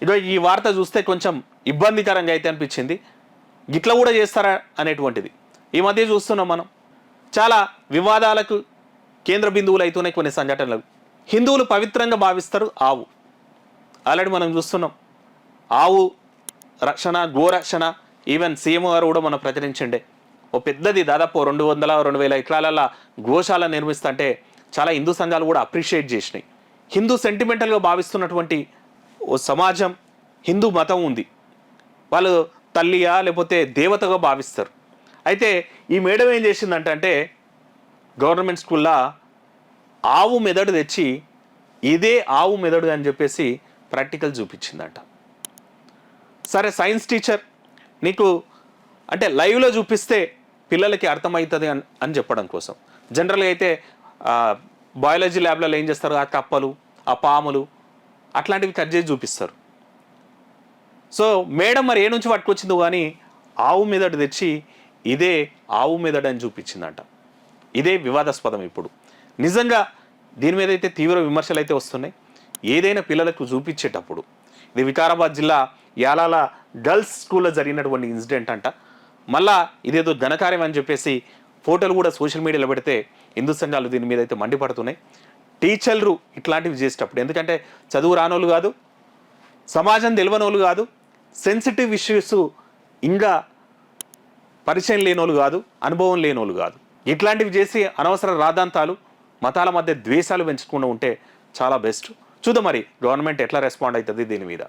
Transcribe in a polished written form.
ఇదో ఈ వార్త చూస్తే కొంచెం ఇబ్బందికరంగా అయితే అనిపించింది. గిట్లా కూడా చేస్తారా అనేటువంటిది ఈ మధ్య చూస్తున్నాం మనం. చాలా వివాదాలకు కేంద్ర బిందువులు అవుతున్నాయి కొన్ని సంఘటనలు. హిందువులు పవిత్రంగా భావిస్తారు ఆవు. ఆల్రెడీ మనం చూస్తున్నాం ఆవు రక్షణ, గోరక్షణ. ఈవెన్ సీఎం గారు కూడా మనం ప్రచురించండే ఓ పెద్దది దాదాపు 200-2000 ఎకరాలలో గోశాల నిర్మిస్తుంటే చాలా హిందూ సంఘాలు కూడా అప్రిషియేట్ చేసినాయి. హిందూ సెంటిమెంటల్గా భావిస్తున్నటువంటి ఓ సమాజం, హిందూ మతం ఉంది. వాళ్ళు తల్లియా లేకపోతే దేవతగా భావిస్తారు. అయితే ఈ మేడం ఏం చేసిందంటే గవర్నమెంట్ స్కూల్లో ఆవు మెదడు తెచ్చి ఇదే ఆవు మెదడు అని చెప్పేసి ప్రాక్టికల్ చూపించిందంట. సరే సైన్స్ టీచర్ నీకు అంటే లైవ్లో చూపిస్తే పిల్లలకి అర్థమవుతుంది అని చెప్పడం కోసం. జనరల్గా అయితే బయాలజీ ల్యాబ్లలో ఏం చేస్తారు, ఆ కప్పలు, ఆ పాములు అట్లాంటివి కట్ చేసి చూపిస్తారు. సో మేడం మరి ఏ నుంచి పట్టుకొచ్చిందో కానీ ఆవు మెదడు తెచ్చి ఇదే ఆవు మెదడు అని చూపించిందంట. ఇదే వివాదాస్పదం. ఇప్పుడు నిజంగా దీని మీద అయితే తీవ్ర విమర్శలు అయితే వస్తున్నాయి. ఏదైనా పిల్లలకు చూపించేటప్పుడు ఇది వికారాబాద్ జిల్లా యాలాల గర్ల్స్ స్కూల్లో జరిగినటువంటి ఇన్సిడెంట్ అంట. మళ్ళా ఇదేదో ఘనకార్యం అని చెప్పేసి ఫోటోలు కూడా సోషల్ మీడియాలో పెడితే హిందూ సంఘాలు దీని మీద అయితే మండిపడుతున్నాయి. టీచర్లు ఇట్లాంటివి చేసేటప్పుడు, ఎందుకంటే చదువు రానోళ్ళు కాదు, సమాజం తెలియనోళ్ళు కాదు, సెన్సిటివ్ ఇష్యూస్ ఇంకా పరిచయం లేనోళ్ళు కాదు, అనుభవం లేనోళ్ళు కాదు. ఇట్లాంటివి చేసి అనవసర రాద్ధాంతాలు, మతాల మధ్య ద్వేషాలు పెంచకుండా ఉంటే చాలా బెస్ట్. చూద్దాం మరి గవర్నమెంట్ ఎట్లా రెస్పాండ్ అవుతుంది దీని మీద.